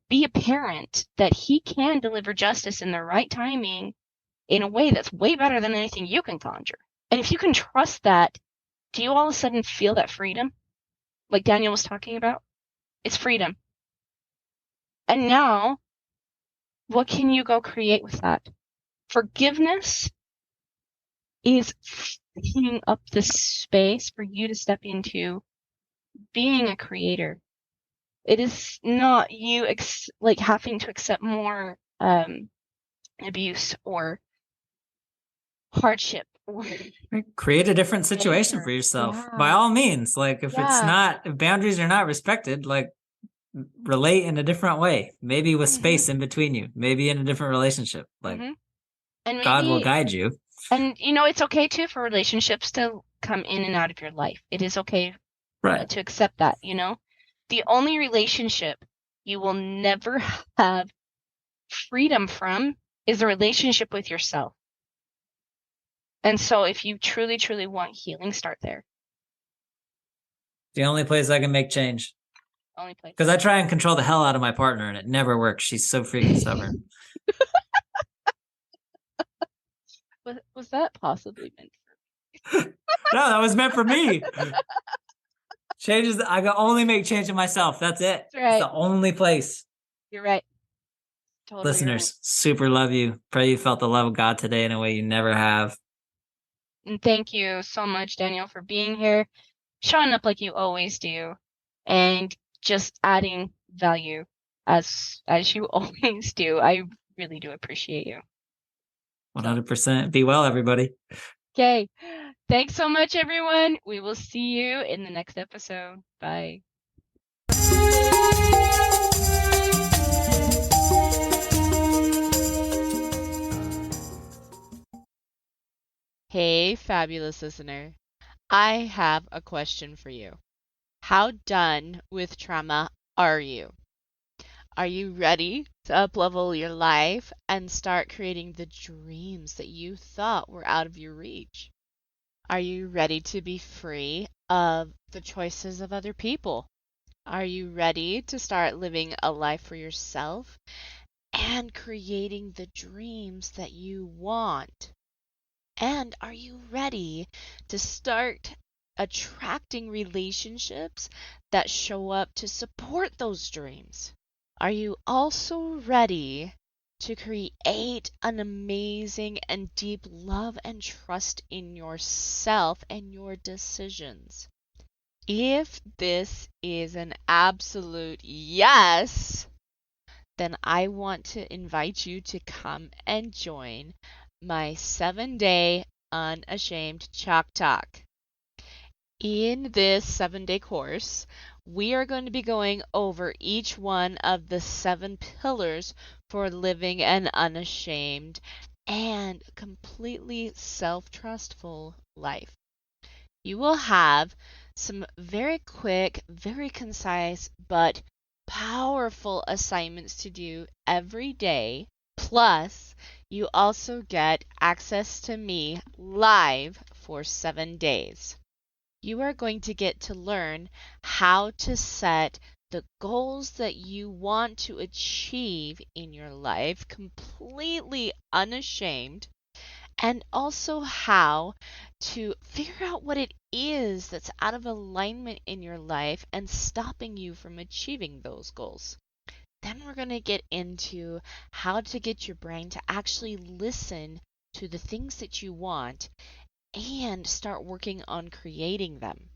be a parent, that he can deliver justice in the right timing in a way that's way better than anything you can conjure. And if you can trust that, do you all of a sudden feel that freedom? Like Daniel was talking about? It's freedom. And now, what can you go create with that? Forgiveness is freeing up the space for you to step into being a creator. It is not you like having to accept more abuse or hardship. Create a different situation for yourself. Yeah. By all means, like if boundaries are not respected, like relate in a different way, maybe with space in between you, maybe in a different relationship. Like and maybe, God will guide you. And it's okay too for relationships to come in and out of your life. It is okay to accept that, The only relationship you will never have freedom from is a relationship with yourself. And so if you truly, truly want healing, start there. The only place I can make change. Only place. Because I try and control the hell out of my partner and it never works. She's so freaking stubborn. Was that possibly meant for me? No, that was meant for me. Changes. I can only make change in myself. That's it. That's right. It's the only place. You're right. Totally. Listeners, super love you. Pray you felt the love of God today in a way you never have. And thank you so much, Daniel, for being here, showing up like you always do, and just adding value as you always do. I really do appreciate you. 100%. Be well, everybody. Okay. Thanks so much, everyone. We will see you in the next episode. Bye. Hey, fabulous listener. I have a question for you. How done with trauma are you? Are you ready to uplevel your life and start creating the dreams that you thought were out of your reach? Are you ready to be free of the choices of other people? Are you ready to start living a life for yourself and creating the dreams that you want? And are you ready to start attracting relationships that show up to support those dreams? Are you also ready to create an amazing and deep love and trust in yourself and your decisions? If this is an absolute yes, then I want to invite you to come and join my 7-day Unashamed Chalk Talk. In this 7-day course, we are going to be going over each one of the 7 pillars for living an unashamed and completely self-trustful life. You will have some very quick, very concise, but powerful assignments to do every day. Plus, You also get access to me live for 7 days. You are going to get to learn how to set the goals that you want to achieve in your life completely unashamed, and also how to figure out what it is that's out of alignment in your life and stopping you from achieving those goals. Then we're going to get into how to get your brain to actually listen to the things that you want and start working on creating them.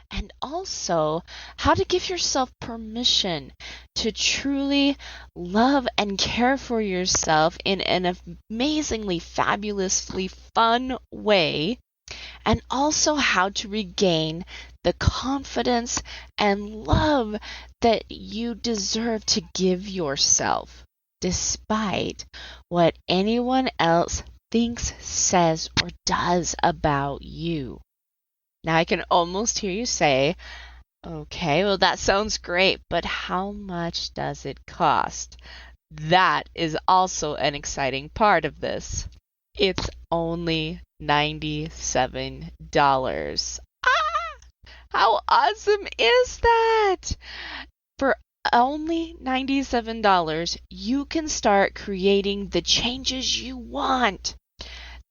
And also how to give yourself permission to truly love and care for yourself in an amazingly, fabulously fun way. And also how to regain the confidence and love that you deserve to give yourself, despite what anyone else thinks, says, or does about you. Now I can almost hear you say, okay, well, that sounds great, but how much does it cost? That is also an exciting part of this. It's only $97. How awesome is that? For only $97, you can start creating the changes you want.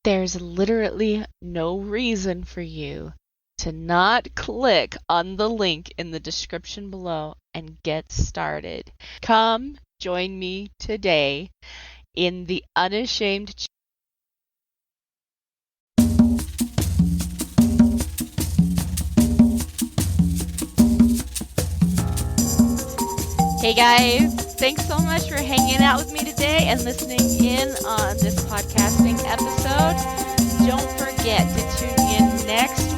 There's literally no reason for you to not click on the link in the description below and get started. Come join me today in the Unashamed. Hey guys, thanks so much for hanging out with me today and listening in on this podcasting episode. Don't forget to tune in next